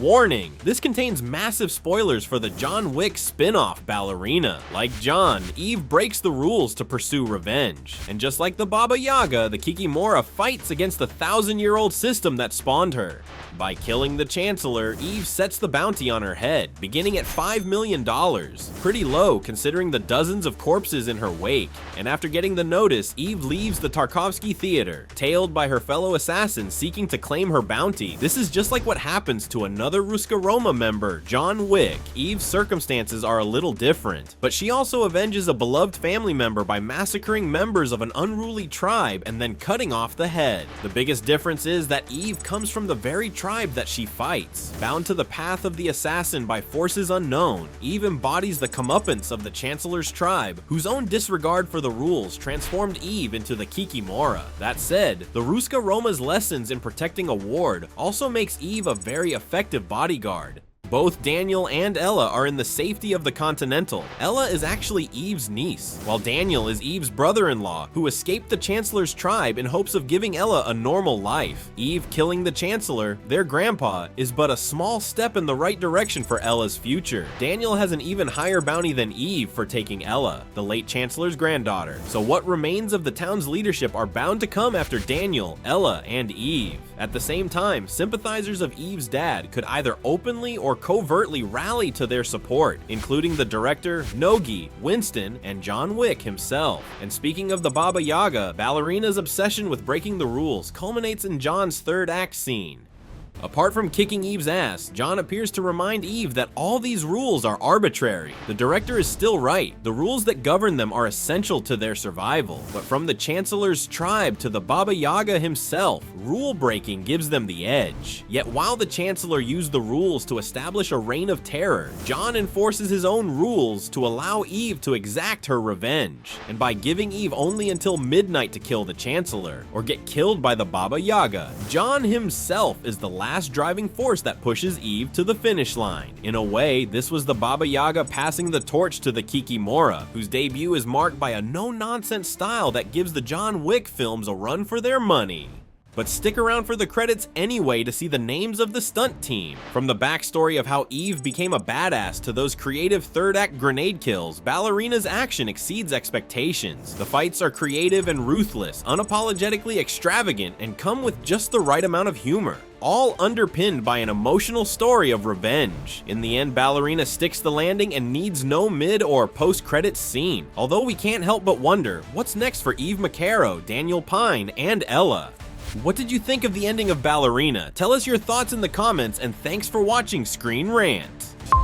Warning, this contains massive spoilers for the John Wick spin-off Ballerina. Like John, Eve breaks the rules to pursue revenge. And just like the Baba Yaga, the Kikimora fights against the 1,000-year-old system that spawned her. By killing the Chancellor, Eve sets the bounty on her head, beginning at $5 million. Pretty low considering the dozens of corpses in her wake. And after getting the notice, Eve leaves the Tarkovsky Theater, tailed by her fellow assassins seeking to claim her bounty. This is just like what happens to another Ruska Roma member, John Wick. Eve's circumstances are a little different, but she also avenges a beloved family member by massacring members of an unruly tribe and then cutting off the head. The biggest difference is that Eve comes from the very tribe that she fights. Bound to the path of the assassin by forces unknown, Eve embodies the comeuppance of the Chancellor's tribe, whose own disregard for the rules transformed Eve into the Kikimora. That said, the Ruska Roma's lessons in protecting a ward also makes Eve a very effective bodyguard. Both Daniel and Ella are in the safety of the Continental. Ella is actually Eve's niece, while Daniel is Eve's brother-in-law, who escaped the Chancellor's tribe in hopes of giving Ella a normal life. Eve killing the Chancellor, their grandpa, is but a small step in the right direction for Ella's future. Daniel has an even higher bounty than Eve for taking Ella, the late Chancellor's granddaughter. So what remains of the town's leadership are bound to come after Daniel, Ella, and Eve. At the same time, sympathizers of Eve's dad could either openly or covertly rally to their support, including the director, Nogi, Winston, and John Wick himself. And speaking of the Baba Yaga, Ballerina's obsession with breaking the rules culminates in John's third act scene. Apart from kicking Eve's ass, John appears to remind Eve that all these rules are arbitrary. The director is still right. The rules that govern them are essential to their survival. But from the Chancellor's tribe to the Baba Yaga himself, rule breaking gives them the edge. Yet while the Chancellor used the rules to establish a reign of terror, John enforces his own rules to allow Eve to exact her revenge. And by giving Eve only until midnight to kill the Chancellor, or get killed by the Baba Yaga, John himself is the last driving force that pushes Eve to the finish line. In a way, this was the Baba Yaga passing the torch to the Kikimora, whose debut is marked by a no-nonsense style that gives the John Wick films a run for their money. But stick around for the credits anyway to see the names of the stunt team. From the backstory of how Eve became a badass to those creative third act grenade kills, Ballerina's action exceeds expectations. The fights are creative and ruthless, unapologetically extravagant, and come with just the right amount of humor, all underpinned by an emotional story of revenge. In the end, Ballerina sticks the landing and needs no mid or post-credits scene. Although we can't help but wonder, what's next for Eve Macarro, Daniel Pine, and Ella? What did you think of the ending of Ballerina? Tell us your thoughts in the comments, and thanks for watching ScreenRant.